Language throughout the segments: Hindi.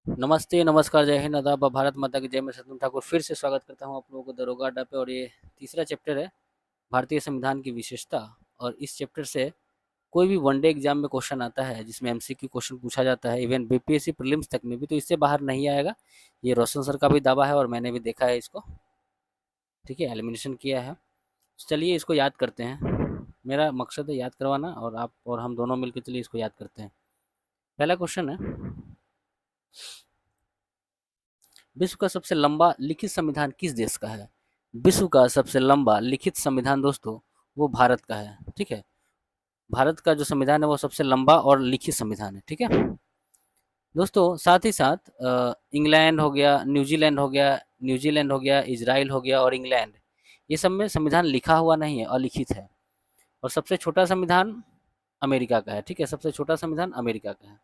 नमस्ते, नमस्कार, जय हिंद, आदाब, भारत माता की जय। मैं सत्यम ठाकुर फिर से स्वागत करता हूँ आप लोगों को दरोगा अड्डा पे। और ये तीसरा चैप्टर है भारतीय संविधान की विशेषता। और इस चैप्टर से कोई भी वनडे एग्जाम में क्वेश्चन आता है जिसमें एमसीक्यू क्वेश्चन पूछा जाता है, इवन बीपीएससी प्रीलिम्स तक में भी, तो इससे बाहर नहीं आएगा। ये रोशन सर का भी दावा है और मैंने भी देखा है इसको। ठीक है, एलिमिनेशन किया है। चलिए इसको याद करते हैं। मेरा मकसद है याद करवाना, और आप और हम दोनों मिलकर चलिए इसको याद करते हैं। पहला क्वेश्चन है, विश्व का सबसे लंबा लिखित संविधान किस देश का है? विश्व का सबसे लंबा लिखित संविधान दोस्तों वो भारत का है। ठीक है, भारत का जो संविधान है वो सबसे लंबा और लिखित संविधान है। ठीक है दोस्तों, साथ ही साथ इंग्लैंड हो गया, न्यूजीलैंड हो गया, इजराइल हो गया और इंग्लैंड, ये सब में संविधान लिखा हुआ नहीं है, अलिखित है। और सबसे छोटा संविधान अमेरिका का है। ठीक है, सबसे छोटा संविधान अमेरिका का है।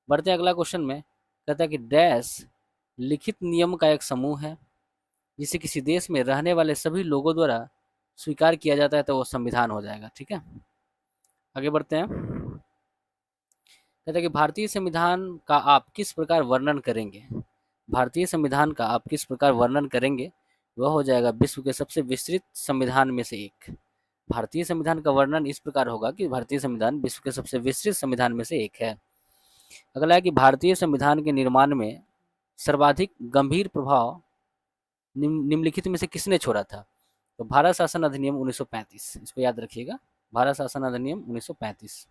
बढ़ते हैं अगला क्वेश्चन में। कहता है कि डैश लिखित नियम का एक समूह है जिसे किसी देश में रहने वाले सभी लोगों द्वारा स्वीकार किया जाता है तो वो संविधान हो जाएगा। ठीक है, आगे बढ़ते हैं। कहते हैं कि भारतीय संविधान का आप किस प्रकार वर्णन करेंगे? भारतीय संविधान का आप किस प्रकार वर्णन करेंगे? वह हो जाएगा विश्व के सबसे विस्तृत संविधान में से एक। भारतीय संविधान का वर्णन इस प्रकार होगा कि भारतीय संविधान विश्व के सबसे विस्तृत संविधान में से एक है। अगला है कि भारतीय संविधान के निर्माण में सर्वाधिक गंभीर प्रभाव निम्नलिखित में से किसने छोड़ा था? तो भारत शासन अधिनियम 1935, इसको याद रखिएगा, भारत शासन अधिनियम 1935।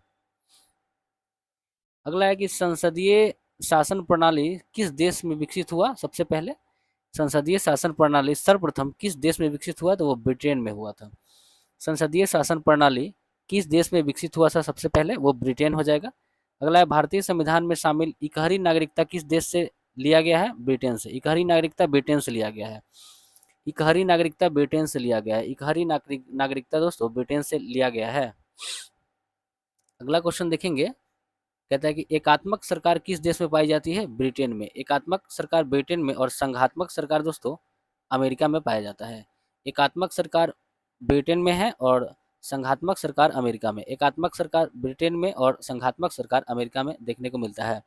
अगला है कि संसदीय शासन प्रणाली किस देश में विकसित हुआ सबसे पहले? संसदीय शासन प्रणाली सर्वप्रथम किस देश में विकसित हुआ? तो वो ब्रिटेन में हुआ था। संसदीय शासन प्रणाली किस देश में विकसित हुआ था सबसे पहले? वो ब्रिटेन हो जाएगा। अगला है, भारतीय संविधान में शामिल इकहरी नागरिकता किस देश से लिया गया है? ब्रिटेन से। इकहरी नागरिकता ब्रिटेन से लिया गया है। इकहरी नागरिकता ब्रिटेन से लिया गया है। इकहरी नागरिकता दोस्तों ब्रिटेन से लिया गया है। अगला क्वेश्चन देखेंगे। कहता है कि एकात्मक सरकार किस देश में पाई जाती है? ब्रिटेन में। एकात्मक सरकार ब्रिटेन में और संघात्मक सरकार दोस्तों अमेरिका में पाया जाता है। एकात्मक सरकार ब्रिटेन में है और संघात्मक सरकार अमेरिका में। एकात्मक सरकार ब्रिटेन में और संघात्मक सरकार अमेरिका में देखने को मिलता है।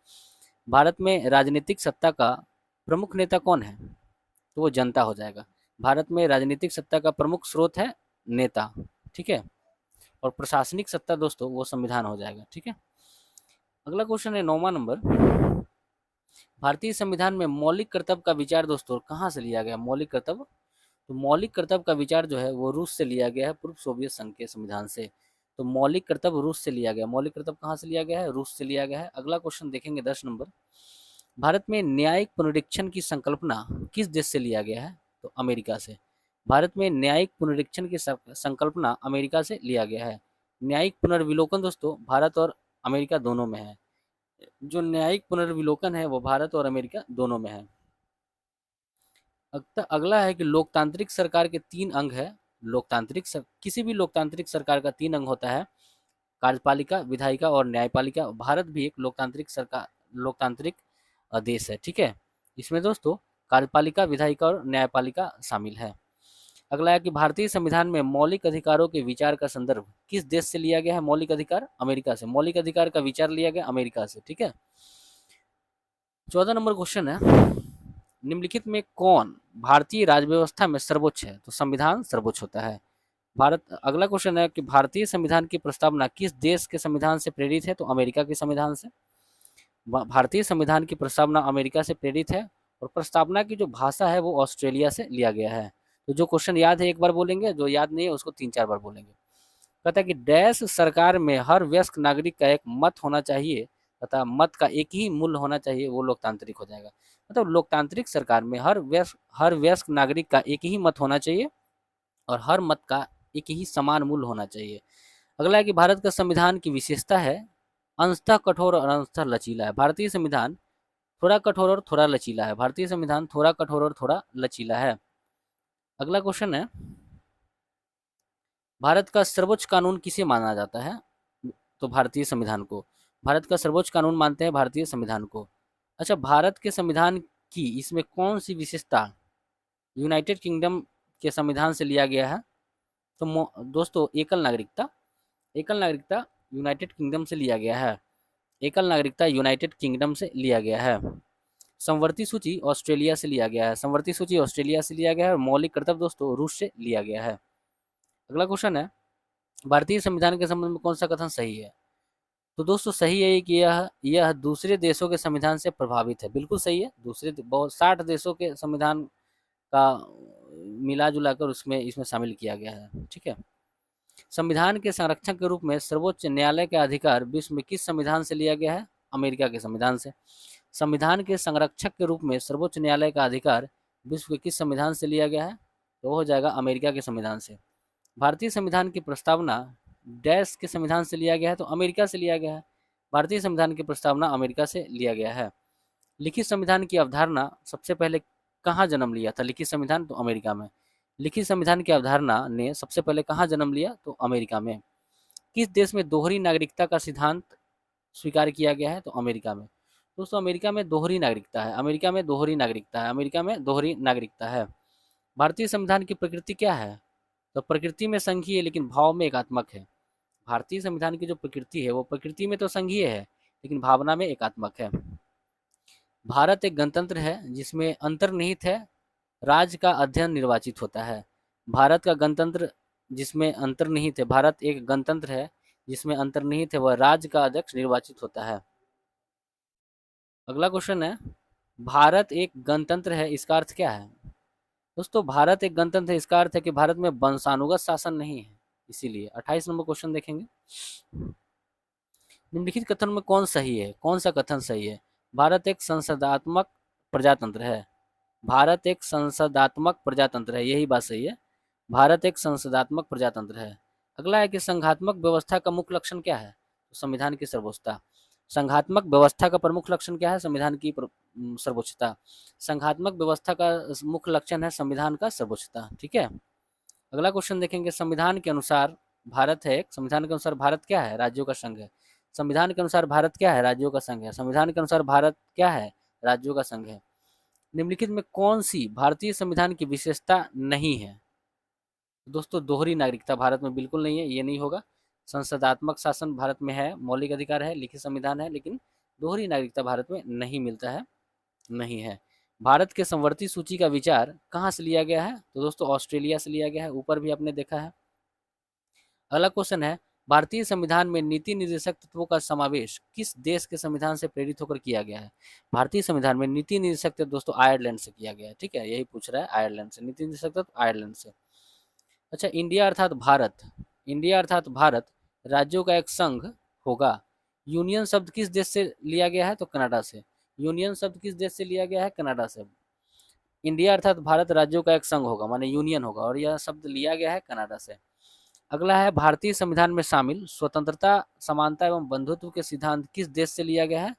भारत में राजनीतिक सत्ता का प्रमुख नेता कौन है? तो वो जनता हो जाएगा। भारत में राजनीतिक सत्ता का प्रमुख स्रोत है नेता। ठीक है, और प्रशासनिक सत्ता दोस्तों वो संविधान हो जाएगा। ठीक है, अगला क्वेश्चन है 9वां नंबर। भारतीय संविधान में मौलिक कर्तव्य का विचार दोस्तों कहाँ से लिया गया? मौलिक कर्तव्य, तो मौलिक कर्तव्य का विचार जो है वो रूस से लिया गया है, पूर्व सोवियत संघ के संविधान से। तो मौलिक कर्तव्य रूस से लिया गया। मौलिक कर्तव्य कहाँ से लिया गया है? रूस से लिया गया है। अगला क्वेश्चन देखेंगे 10 नंबर। भारत में न्यायिक पुनरीक्षण की संकल्पना किस देश से लिया गया है? तो अमेरिका से। भारत में न्यायिक पुनरीक्षण की संकल्पना अमेरिका से लिया गया है। न्यायिक पुनर्विलोकन दोस्तों भारत और अमेरिका दोनों में है। जो न्यायिक पुनर्विलोकन है वो भारत और अमेरिका दोनों में है। अगला है कि लोकतांत्रिक सरकार के 3 अंग है। किसी भी लोकतांत्रिक सरकार का 3 अंग होता है, कार्यपालिका, विधायिका और न्यायपालिका। भारत भी एक लोकतांत्रिक देश है। ठीक है, इसमें दोस्तों कार्यपालिका, विधायिका और न्यायपालिका शामिल है। अगला है कि भारतीय संविधान में मौलिक अधिकारों के विचार का संदर्भ किस देश से लिया गया है? मौलिक अधिकार अमेरिका से। मौलिक अधिकार का विचार लिया गया अमेरिका से। ठीक है, 14 नंबर क्वेश्चन है, निम्नलिखित में कौन भारतीय राज्य व्यवस्था में सर्वोच्च है? तो संविधान सर्वोच्च होता है। अगला क्वेश्चन है कि भारतीय संविधान की प्रस्तावना किस देश के संविधान से प्रेरित है? तो अमेरिका के संविधान से। भारतीय संविधान की प्रस्तावना अमेरिका से प्रेरित है। और प्रस्तावना की जो भाषा है वो ऑस्ट्रेलिया से लिया गया है। तो जो क्वेश्चन याद है एक बार बोलेंगे, जो याद नहीं है उसको 3-4 बार बोलेंगे। कहता है कि डैश सरकार में हर वयस्क नागरिक का एक मत होना चाहिए तथा मत का एक ही मूल्य होना चाहिए, वो लोकतांत्रिक हो जाएगा। मतलब लोकतांत्रिक सरकार में हर वयस्क नागरिक का एक ही मत होना चाहिए और हर मत का एक ही समान मूल्य होना चाहिए। अगला है कि भारत का संविधान की विशेषता है अंशतः कठोर और अंशतः लचीला है। भारतीय संविधान थोड़ा कठोर और थोड़ा लचीला है। भारतीय संविधान थोड़ा कठोर और थोड़ा लचीला है। अगला क्वेश्चन है, भारत का सर्वोच्च कानून किसे माना जाता है? तो भारतीय संविधान को। भारत का सर्वोच्च कानून मानते हैं भारतीय संविधान को। अच्छा, भारत के संविधान की इसमें कौन सी विशेषता यूनाइटेड किंगडम के संविधान से लिया गया है? तो दोस्तों एकल नागरिकता यूनाइटेड किंगडम से लिया गया है। एकल नागरिकता यूनाइटेड किंगडम से लिया गया है। संवर्ती सूची ऑस्ट्रेलिया से लिया गया है, संवर्ती सूची ऑस्ट्रेलिया से लिया गया है, और मौलिक कर्तव्य दोस्तों रूस से लिया गया है। अगला क्वेश्चन है, भारतीय संविधान के संबंध में कौन सा कथन सही है? तो दोस्तों सही है कि यह दूसरे देशों के संविधान से प्रभावित है, बिल्कुल सही है। दूसरे बहुत 60 देशों के संविधान का मिला जुला कर उसमें इसमें शामिल किया गया है, ठीक है। संविधान के संरक्षक के रूप में सर्वोच्च न्यायालय का अधिकार विश्व में किस संविधान से लिया गया है? अमेरिका के संविधान से। संविधान के संरक्षक के रूप में सर्वोच्च न्यायालय का अधिकार विश्व के किस संविधान से लिया गया है? तो हो जाएगा अमेरिका के संविधान से। भारतीय संविधान की प्रस्तावना डैश के संविधान से लिया गया है? तो अमेरिका से लिया गया है। भारतीय संविधान की प्रस्तावना अमेरिका से लिया गया है। लिखित संविधान की अवधारणा सबसे पहले कहाँ जन्म लिया था? लिखित संविधान तो अमेरिका में। लिखित संविधान की अवधारणा ने सबसे पहले कहाँ जन्म लिया? तो अमेरिका में। किस देश में दोहरी नागरिकता का सिद्धांत स्वीकार किया गया है? तो अमेरिका में। दोस्तों अमेरिका में दोहरी नागरिकता है, अमेरिका में दोहरी नागरिकता है, अमेरिका में दोहरी नागरिकता है। भारतीय संविधान की प्रकृति क्या है? तो प्रकृति में संघीय है लेकिन भाव में एकात्मक है। भारतीय संविधान की जो प्रकृति है वो प्रकृति में तो संघीय है लेकिन भावना में एकात्मक है। भारत एक गणतंत्र है जिसमें अंतर्निहित है राज्य का अध्ययन निर्वाचित होता है। भारत का गणतंत्र जिसमें अंतर्निहित है, भारत एक गणतंत्र है जिसमें अंतर्निहित है वह राज्य का अध्यक्ष निर्वाचित होता है। अगला क्वेश्चन है, भारत एक गणतंत्र है इसका अर्थ क्या है? दोस्तों भारत एक गणतंत्र है इसका अर्थ है कि भारत में वंशानुगत शासन नहीं है, इसीलिए। 28 नंबर क्वेश्चन देखेंगे, निम्नलिखित कथन में कौन सही है? कौन सा कथन सही है? भारत एक संसदात्मक प्रजातंत्र है। भारत एक संसदात्मक प्रजातंत्र है, यही बात सही है। भारत एक संसदात्मक प्रजातंत्र है। अगला है कि संघात्मक व्यवस्था का मुख्य लक्षण क्या है? तो संविधान की सर्वोच्चता। संघात्मक व्यवस्था का प्रमुख लक्षण क्या है? संविधान की सर्वोच्चता। संघात्मक व्यवस्था का मुख्य लक्षण है संविधान का सर्वोच्चता, ठीक है। अगला क्वेश्चन देखेंगे, संविधान के अनुसार भारत है, संविधान के अनुसार भारत क्या है? राज्यों का संघ है। संविधान के अनुसार भारत क्या है? राज्यों का संघ है। संविधान के अनुसार भारत क्या है? राज्यों का संघ है। निम्नलिखित में कौन सी भारतीय संविधान की विशेषता नहीं है? दोस्तों दोहरी नागरिकता भारत में बिल्कुल नहीं है, ये नहीं होगा। संसदात्मक शासन भारत में है, मौलिक अधिकार है, लिखित संविधान है, लेकिन दोहरी नागरिकता भारत में नहीं मिलता है, नहीं है। भारत के संवर्ती सूची का विचार कहाँ से लिया गया है? तो दोस्तों ऑस्ट्रेलिया से लिया गया है, ऊपर भी आपने देखा है। अगला क्वेश्चन है, भारतीय संविधान में नीति निर्देशक तत्वों का समावेश किस देश के संविधान से प्रेरित होकर किया गया है? भारतीय संविधान में नीति निर्देशक तत्व दोस्तों आयरलैंड से किया गया है, ठीक है, यही पूछ रहा है, आयरलैंड से नीति निर्देशक तत्व आयरलैंड से। अच्छा, इंडिया अर्थात भारत, इंडिया अर्थात भारत राज्यों का एक संघ होगा। यूनियन शब्द किस देश से लिया गया है? तो कनाडा से। यूनियन शब्द किस देश से लिया गया है? कनाडा से। इंडिया अर्थात भारत राज्यों का एक संघ होगा, माने यूनियन होगा, और यह शब्द लिया गया है कनाडा से। अगला है, भारतीय संविधान में शामिल स्वतंत्रता, समानता एवं बंधुत्व के सिद्धांत किस देश से लिया गया है?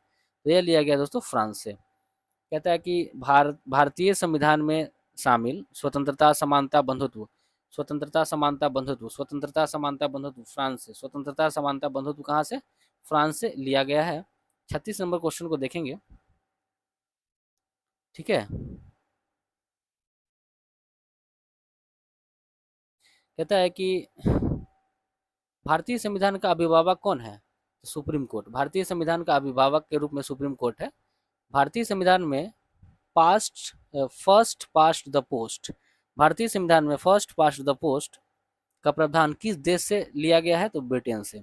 तो यह लिया गया दोस्तों फ्रांस से। कहता है कि भारतीय संविधान में शामिल स्वतंत्रता, समानता, बंधुत्व, स्वतंत्रता, समानता, बंधुत्व, स्वतंत्रता, समानता, बंधुत्व फ्रांस से। स्वतंत्रता, समानता, बंधुत्व कहाँ से? फ्रांस से लिया गया है। 36 नंबर क्वेश्चन को देखेंगे, ठीक है। कहता है कि भारतीय संविधान का अभिभावक कौन है? तो सुप्रीम कोर्ट। भारतीय संविधान का अभिभावक के रूप में सुप्रीम कोर्ट है। भारतीय संविधान में फर्स्ट पास्ट द पोस्ट, भारतीय संविधान में फर्स्ट पास्ट द पोस्ट का प्रावधान किस देश से लिया गया है? तो ब्रिटेन से।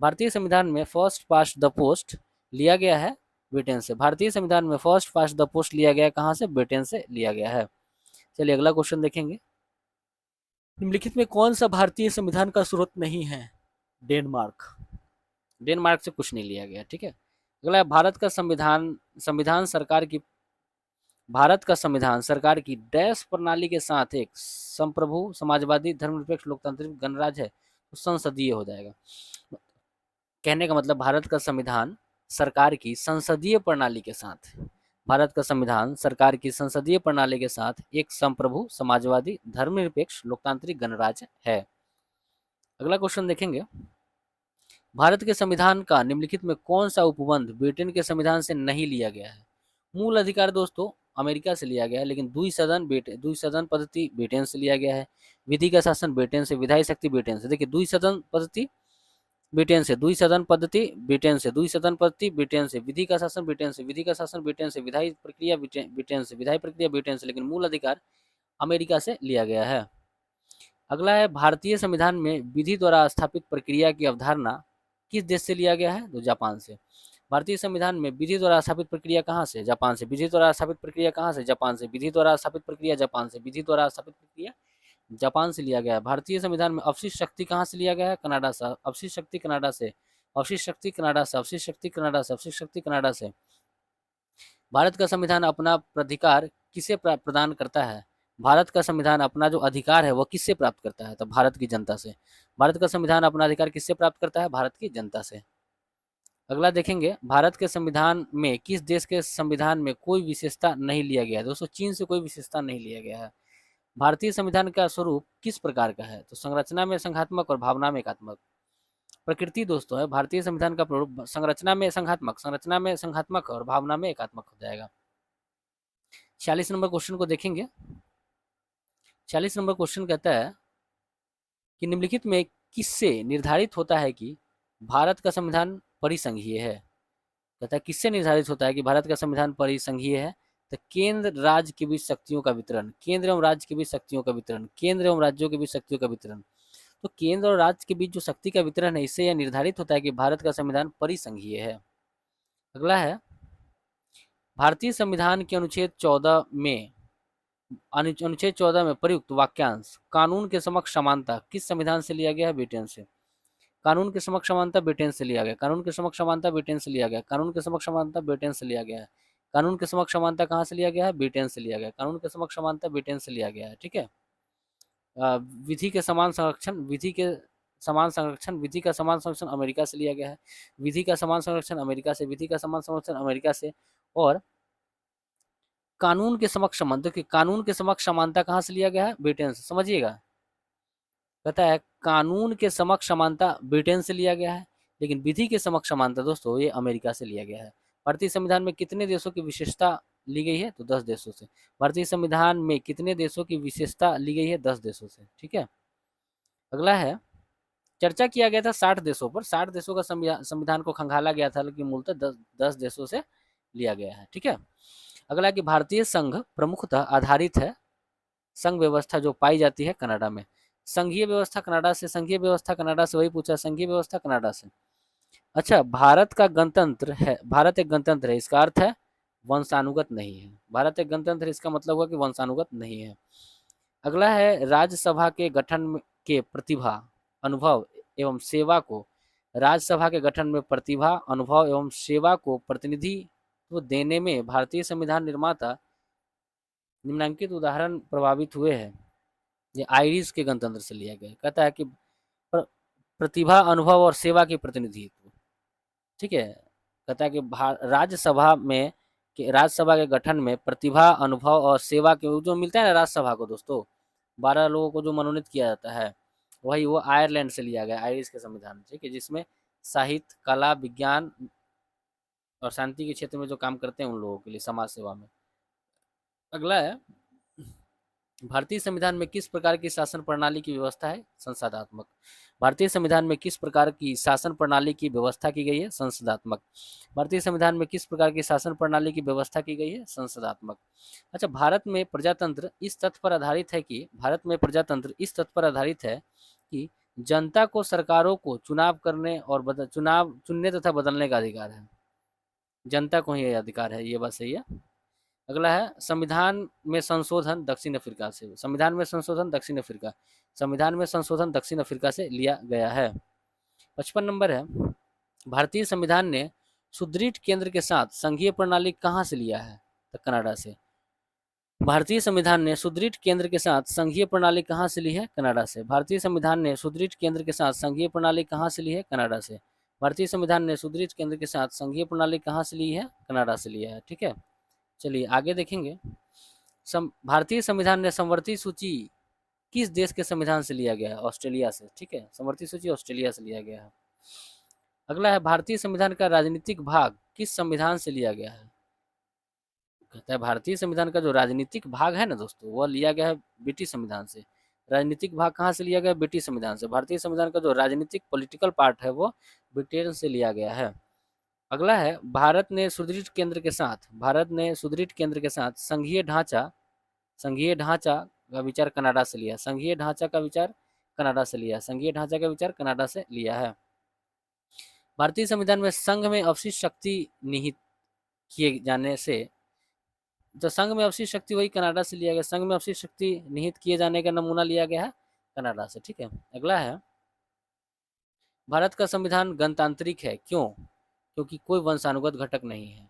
भारतीय संविधान में फर्स्ट पास्ट द पोस्ट लिया गया है ब्रिटेन से। भारतीय संविधान में फर्स्ट पास्ट द पोस्ट लिया गया है कहाँ से? ब्रिटेन से लिया गया है। चलिए अगला क्वेश्चन देखेंगे, निम्नलिखित में कौन सा भारतीय संविधान का स्रोत नहीं है? डेनमार्क। डेनमार्क से कुछ नहीं लिया गया, ठीक है। अगला, भारत का संविधान संविधान सरकार की भारत का संविधान सरकार की डैश प्रणाली के साथ एक संप्रभु, समाजवादी, धर्मनिरपेक्ष, लोकतांत्रिक गणराज्य है, तो संसदीय हो जाएगा। कहने का मतलब भारत का संविधान सरकार की संसदीय प्रणाली के साथ, भारत का संविधान सरकार की संसदीय प्रणाली के साथ एक संप्रभु, समाजवादी, धर्मनिरपेक्ष, लोकतांत्रिक गणराज्य है। अगला क्वेश्चन देखेंगे, भारत के संविधान का निम्नलिखित में कौन सा उपबंध ब्रिटेन के संविधान से नहीं लिया गया है? मूल अधिकार दोस्तों अमेरिका से लिया गया है, लेकिन द्विसदन पद्धति ब्रिटेन से लिया गया है। विधि का शासन ब्रिटेन से, विधायी शक्ति ब्रिटेन से। देखिए द्विसदन पद्धति ब्रिटेन से द्विसदन पद्धति, ब्रिटेन से द्विसदन पद्धति, ब्रिटेन से विधि का शासन, ब्रिटेन से विधि का शासन, ब्रिटेन से विधायी प्रक्रिया, ब्रिटेन से विधायी प्रक्रिया, ब्रिटेन से लेकिन मूल अधिकार अमेरिका से लिया गया है। अगला है भारतीय संविधान में विधि द्वारा स्थापित प्रक्रिया की अवधारणा किस देश से लिया गया है? तो जापान से। भारतीय संविधान में विधि द्वारा स्थापित प्रक्रिया कहाँ से? जापान से। विधि द्वारा स्थापित प्रक्रिया कहाँ से? जापान से। विधि द्वारा स्थापित प्रक्रिया जापान से। विधि द्वारा स्थापित प्रक्रिया जापान से लिया गया है। भारतीय संविधान में अवशिष्ट शक्ति कहाँ से लिया गया है? कनाडा से। अवशिष्ट शक्ति कनाडा से। अवशिष्ट शक्ति कनाडा से। अवशिष्ट शक्ति कनाडा से। अवशिष्ट शक्ति कनाडा से। भारत का संविधान अपना प्राधिकार किसे प्रदान करता है? भारत का संविधान अपना जो अधिकार है वो किससे प्राप्त करता है? तो भारत की जनता से। भारत का संविधान अपना अधिकार किससे प्राप्त करता है? भारत की जनता से। अगला देखेंगे, भारत के संविधान में किस देश के संविधान में कोई विशेषता नहीं लिया गया है? दोस्तों चीन से कोई विशेषता नहीं लिया गया है। भारतीय संविधान का स्वरूप किस प्रकार का है? तो संरचना में संघात्मक और भावना में एकात्मक। प्रकृति दोस्तों है भारतीय संविधान का स्वरूप संरचना में संघात्मक और भावना में एकात्मक हो जाएगा। 46 नंबर क्वेश्चन को देखेंगे। 46 नंबर क्वेश्चन कहता है कि निम्नलिखित में किससे निर्धारित होता है कि भारत का संविधान परिसंघीय है? कहता है किससे निर्धारित होता है कि भारत का संविधान परिसंघीय है? तो केंद्र राज्य के बीच शक्तियों का वितरण, केंद्र एवं राज्य के बीच शक्तियों का वितरण, केंद्र एवं राज्यों के बीच शक्तियों का वितरण। तो केंद्र और राज्य के बीच जो शक्ति का वितरण है, इससे यह निर्धारित होता है कि भारत का संविधान परिसंघीय है। अगला है, भारतीय संविधान के अनुच्छेद 14 में प्रयुक्त वाक्यांश कानून के समक्ष समानता किस संविधान से लिया गया है? ब्रिटेन से। कानून के समक्ष समानता ब्रिटेन से लिया गया। कानून के समक्ष समानता ब्रिटेन से लिया गया। कानून के समक्ष समानता ब्रिटेन से लिया गया है। कानून के समक्ष समानता कहाँ से लिया गया है? ब्रिटेन से लिया गया। कानून के समक्ष समानता ब्रिटेन से लिया गया है। ठीक है। विधि के समान संरक्षण, विधि का समान संरक्षण अमेरिका से लिया गया है। विधि का समान संरक्षण अमेरिका से। विधि का समान संरक्षण अमेरिका से। और कानून के समक्ष समानता, देखिए कानून के समक्ष समानता कहाँ से लिया गया है? ब्रिटेन से। समझिएगा, कहता है कानून के समक्ष समानता ब्रिटेन से लिया गया है, लेकिन विधि के समक्ष समानता दोस्तों ये अमेरिका से लिया गया है। भारतीय संविधान में कितने देशों की विशेषता ली गई है? तो 10 देशों से। भारतीय संविधान में कितने देशों की विशेषता ली गई है? 10 देशों से। ठीक है। अगला है, चर्चा किया गया था 60 देशों पर। 60 देशों का संविधान को खंगाला गया था, लेकिन मूलतः 10 देशों से लिया गया है। ठीक है। अगला कि भारतीय संघ प्रमुखतः आधारित है, संघ व्यवस्था जो पाई जाती है कनाडा में। संघीय व्यवस्था कनाडा से। संघीय व्यवस्था कनाडा से, वही पूछा, संघीय व्यवस्था कनाडा से। अच्छा, भारत का गणतंत्र है, भारत एक गणतंत्र है, इसका अर्थ है वंशानुगत नहीं है। भारत एक गणतंत्र है, इसका मतलब हुआ कि वंशानुगत नहीं है। अगला है, राज्यसभा के गठन के प्रतिभा, अनुभव एवं सेवा को, राज्यसभा के गठन में प्रतिभा, अनुभव एवं सेवा को प्रतिनिधित्व देने में भारतीय संविधान निर्माता निम्नलिखित उदाहरण प्रभावित हुए हैं। ये आयरिश के गणतंत्र से लिया गया। कहता है कि प्रतिभा, अनुभव और सेवा के प्रतिनिधित्व। ठीक है। कहता है कि राज्यसभा के गठन में प्रतिभा, अनुभव और सेवा के जो मिलता है ना राज्यसभा को दोस्तों, 12 लोगों को जो मनोनीत किया जाता है, वही वो आयरलैंड से लिया गया, आयरिश के संविधान। ठीक है, जिसमें साहित्य, कला, विज्ञान और शांति के क्षेत्र में जो काम करते हैं उन लोगों के लिए, समाज सेवा में। अगला है, भारतीय संविधान में किस प्रकार की शासन प्रणाली की व्यवस्था है? संसदात्मक। भारतीय संविधान में किस प्रकार की शासन प्रणाली की व्यवस्था की गई है? संसदात्मक। भारतीय संविधान में किस प्रकार की शासन प्रणाली की व्यवस्था की गई है? संसदात्मक। अच्छा, भारत में प्रजातंत्र इस तथ्य पर आधारित है कि जनता को सरकारों को चुनाव करने और चुनाव चुनने तथा बदलने का अधिकार है। जनता को ही अधिकार है, ये बात सही है। अगला है, संविधान में संशोधन दक्षिण अफ्रीका से। संविधान में संशोधन दक्षिण अफ्रीका। संविधान में संशोधन दक्षिण अफ्रीका से लिया गया है। 55 नंबर है, भारतीय संविधान ने सुदृढ़ केंद्र के साथ संघीय प्रणाली कहाँ से लिया है? तो कनाडा से। भारतीय संविधान ने सुदृढ़ केंद्र के साथ संघीय प्रणाली कहाँ से ली है? कनाडा से। भारतीय संविधान ने सुदृढ़ केंद्र के साथ संघीय प्रणाली कहाँ से ली है? कनाडा से। भारतीय संविधान ने सुदृढ़ केंद्र के साथ संघीय प्रणाली कहाँ से ली है? कनाडा से लिया है। ठीक है, चलिए आगे देखेंगे। भारतीय संविधान ने समवर्ती सूची किस देश के संविधान से लिया गया है? ऑस्ट्रेलिया से। ठीक है, समवर्ती सूची ऑस्ट्रेलिया से लिया गया है। अगला है, भारतीय संविधान का राजनीतिक भाग किस संविधान से लिया गया है? कहता है भारतीय संविधान का जो राजनीतिक भाग है ना दोस्तों, वह लिया गया है ब्रिटिश संविधान से। राजनीतिक भाग कहाँ से लिया गया? ब्रिटिश संविधान से। भारतीय संविधान का जो राजनीतिक पॉलिटिकल पार्ट है वो ब्रिटेन से लिया गया है। अगला है, भारत ने सुदृढ़ केंद्र के साथ संघीय ढांचा का विचार कनाडा से लिया। संघीय ढांचा का विचार कनाडा से लिया। संघीय ढांचा का विचार कनाडा से लिया है। भारतीय संविधान में संघ में अवशिष्ट शक्ति निहित किए जाने से, तो संघ में अवशिष्ट शक्ति वही कनाडा से लिया गया। संघ में अवशिष्ट शक्ति निहित किए जाने का नमूना लिया गया है कनाडा से। ठीक है, अगला है, भारत का संविधान गणतांत्रिक है, क्यों? क्योंकि कोई वंशानुगत घटक नहीं है।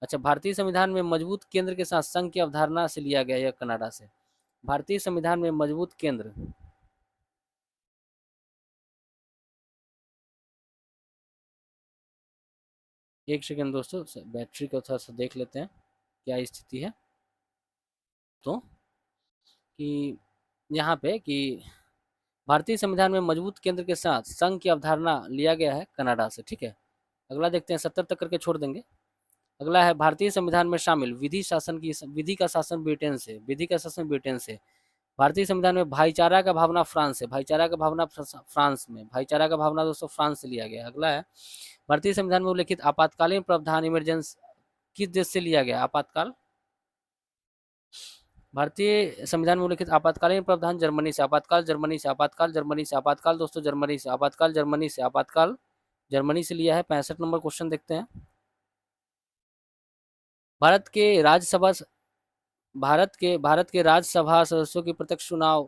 अच्छा, भारतीय संविधान में मजबूत केंद्र के साथ संघ की अवधारणा से लिया गया, यह कनाडा से। भारतीय संविधान में मजबूत केंद्र, एक सेकंड दोस्तों, बैटरी को थोड़ा सा देख लेते हैं क्या स्थिति है। तो कि यहाँ पे कि भारतीय संविधान में मजबूत केंद्र के साथ संघ की अवधारणा लिया गया है कनाडा से। ठीक है, अगला देखते हैं, 70 तक करके छोड़ देंगे। अगला है, भारतीय संविधान में शामिल विधि का शासन ब्रिटेन से। विधि का शासन ब्रिटेन से। भारतीय संविधान में भाईचारा का भावना फ्रांस से। भाईचारा का भावना फ्रांस में। भाईचारा का भावना दोस्तों फ्रांस से लिया गया। अगला है, भारतीय संविधान में उल्लिखित आपातकालीन प्रावधान इमरजेंसी किस देश से लिया गया? आपातकाल, भारतीय संविधान में उल्लिखित आपातकालीन प्रावधान जर्मनी से। आपातकाल जर्मनी से। आपातकाल जर्मनी से। आपातकाल दोस्तों जर्मनी से। आपातकाल जर्मनी से। आपातकाल जर्मनी से लिया है। 65 नंबर क्वेश्चन देखते हैं। भारत के राज्यसभा भारत के राज्यसभा सदस्यों के प्रत्यक्ष चुनाव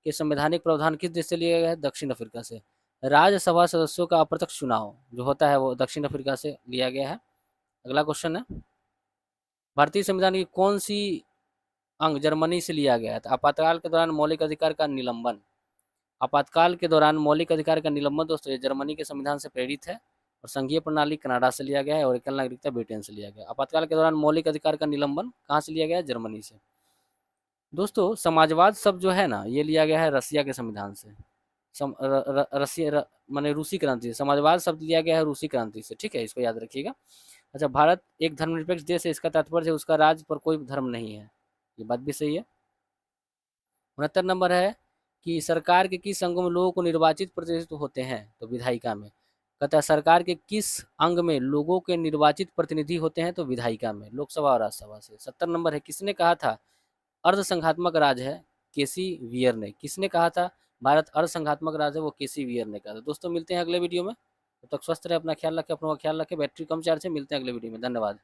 के संवैधानिक प्रावधान किस देश से लिया गया है? दक्षिण अफ्रीका से। राज्यसभा सदस्यों का अप्रत्यक्ष चुनाव जो होता है वो दक्षिण अफ्रीका से लिया गया है। अगला क्वेश्चन है, भारतीय संविधान की कौन सी अंग जर्मनी से लिया गया है? तो आपातकाल के दौरान मौलिक अधिकार का निलंबन। आपातकाल के दौरान मौलिक अधिकार का निलंबन दोस्तों ये जर्मनी के संविधान से प्रेरित है, और संघीय प्रणाली कनाडा से लिया गया है, और एकल नागरिकता ब्रिटेन से लिया गया। आपातकाल के दौरान मौलिक अधिकार का निलंबन कहाँ से लिया गया है? जर्मनी से। दोस्तों समाजवाद शब्द जो है ना, ये लिया गया है रसिया के संविधान से। रसिया माने रूसी क्रांति से। समाजवाद शब्द लिया गया है रूसी क्रांति से। ठीक है, इसको याद रखिएगा। अच्छा, भारत एक धर्मनिरपेक्ष देश है, इसका तात्पर्य है उसका राज्य पर कोई धर्म नहीं है। ये बात भी सही है। 69 नंबर है कि सरकार के किस अंगों में लोगों को निर्वाचित प्रतिनिधित्व होते हैं? तो विधायिका में। कहता है सरकार के किस अंग में लोगों के निर्वाचित प्रतिनिधि होते हैं? तो विधायिका में, लोकसभा और राज्यसभा से। 70 नंबर है, किसने कहा था अर्धसंघात्मक राज है? केसी वियर ने। किसने कहा था भारत अर्धसंघात्मक राज है? वो केसी वियर ने कहा था। दोस्तों मिलते हैं अगले वीडियो में, तब तक स्वस्थ रहे, अपना ख्याल रखें, अपना ख्याल रखें। बैटरी कम चार्ज है, मिलते हैं अगले वीडियो में। धन्यवाद।